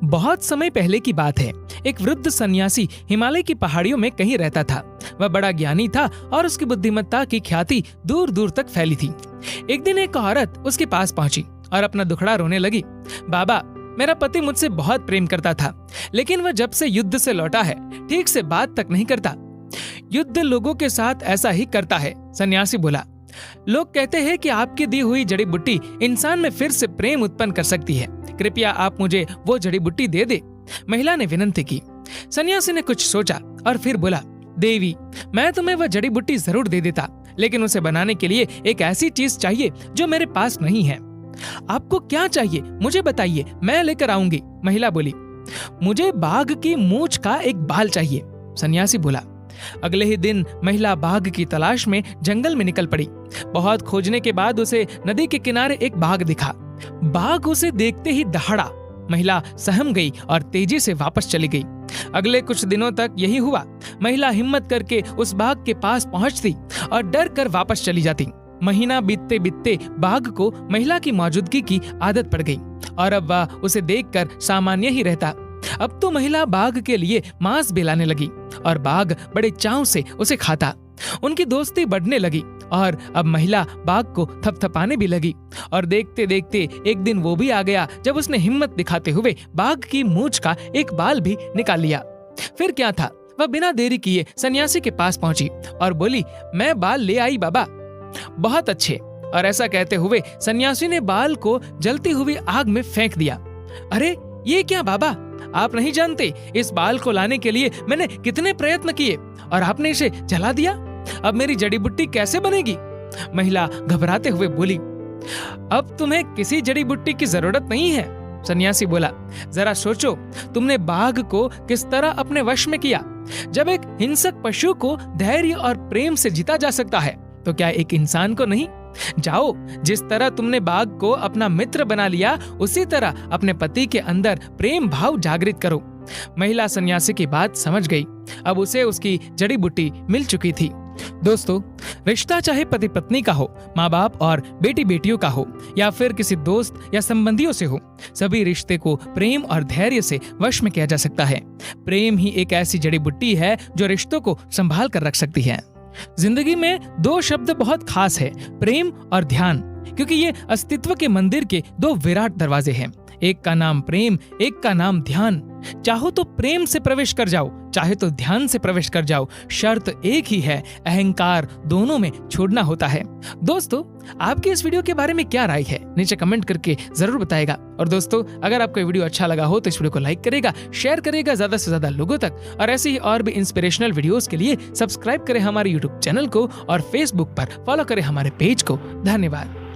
बहुत समय पहले की बात है। एक वृद्ध सन्यासी हिमालय की पहाड़ियों में कहीं रहता था। वह बड़ा ज्ञानी था और उसकी बुद्धिमत्ता की ख्याति दूर दूर तक फैली थी। एक दिन एक औरत उसके पास पहुंची और अपना दुखड़ा रोने लगी। बाबा, मेरा पति मुझसे बहुत प्रेम करता था, लेकिन वह जब से युद्ध से लौटा है ठीक से बात तक नहीं करता। युद्ध लोगों के साथ ऐसा ही करता है, सन्यासी बोला। लोग कहते हैं कि आपकी दी हुई जड़ी बूटी इंसान में फिर से प्रेम उत्पन्न कर सकती है। कृपया आप मुझे वो जड़ी बूटी दे दे, महिला ने विनती की। सन्यासी ने कुछ सोचा और फिर बोला, देवी, मैं तुम्हें वह जड़ी बूटी जरूर दे देता, लेकिन उसे बनाने के लिए एक ऐसी चीज चाहिए जो मेरे पास नहीं है। आपको क्या चाहिए मुझे बताइए, मैं लेकर आऊंगी, महिला बोली। मुझे बाघ की मूंछ का एक बाल चाहिए, सन्यासी बोला। अगले ही दिन महिला बाघ की तलाश में जंगल में निकल पड़ी। बहुत खोजने के बाद उसे नदी के किनारे एक बाघ दिखा। बाघ उसे देखते ही दहाड़ा। महिला सहम गई और तेजी से वापस चली गई। अगले कुछ दिनों तक यही हुआ। महिला हिम्मत करके उस बाघ के पास पहुंचती और डर कर वापस चली जाती। महीना बीतते बीतते बाघ को महिला की मौजूदगी की आदत पड़ गई और अब वह उसे देखकर सामान्य ही रहता। अब तो महिला बाघ के लिए मांस भी लाने लगी और बाघ बड़े चाव से उसे खाता। उनकी दोस्ती बढ़ने लगी और अब महिला बाघ को थपथपाने भी लगी। और देखते देखते एक दिन वो भी आ गया जब उसने हिम्मत दिखाते हुए बाघ की मूंछ का एक बाल भी निकाल लिया। फिर क्या था, वह बिना देरी किए सन्यासी के पास पहुंची और बोली, मैं बाल ले आई बाबा। बहुत अच्छे। और ऐसा कहते हुए सन्यासी ने बाल को जलती हुई आग में फेंक दिया। अरे ये क्या बाबा, आप नहीं जानते इस बाल को लाने के लिए मैंने कितने प्रयत्न किए और आपने इसे जला दिया। अब मेरी जड़ी बूटी कैसे बनेगी? महिला घबराते हुए बोली। अब तुम्हें किसी जड़ी बूटी की जरूरत नहीं है, सन्यासी बोला। जरा सोचो, तुमने बाघ को किस तरह अपने वश में किया। जब एक हिंसक पशु को धैर्य और प्रेम से जीता जा सकता है तो क्या एक इंसान को नहीं? जाओ, जिस तरह तुमने बाघ को अपना मित्र बना लिया उसी तरह अपने पति के अंदर प्रेम भाव जागृत करो। महिला सन्यासी की बात समझ गई। अब उसे उसकी जड़ी बूटी मिल चुकी थी। दोस्तों, रिश्ता चाहे पति पत्नी का हो, माँ बाप और बेटी बेटियों का हो या फिर किसी दोस्त या संबंधियों से हो, सभी रिश्ते को प्रेम और धैर्य से वश में किया जा सकता है। प्रेम ही एक ऐसी जड़ी बूटी है जो रिश्तों को संभाल कर रख सकती है। जिंदगी में दो शब्द बहुत खास है, प्रेम और ध्यान, क्योंकि ये अस्तित्व के मंदिर के दो विराट दरवाजे हैं। एक का नाम प्रेम, एक का नाम ध्यान। चाहो तो प्रेम से प्रवेश कर जाओ, चाहे तो ध्यान से प्रवेश कर जाओ, शर्त एक ही है, अहंकार दोनों में छोड़ना होता है। दोस्तों, आपकी इस वीडियो के बारे में क्या राय है, नीचे कमेंट करके जरूर बताएगा। और दोस्तों, अगर आपको वीडियो अच्छा लगा हो तो इस वीडियो को लाइक करेगा, शेयर करेगा ज्यादा से ज्यादा लोगों तक। और ऐसे ही और भी इंस्पिरेशनल वीडियोस के लिए सब्सक्राइब करें हमारे यूट्यूब चैनल को और फेसबुक पर फॉलो करें हमारे पेज को। धन्यवाद।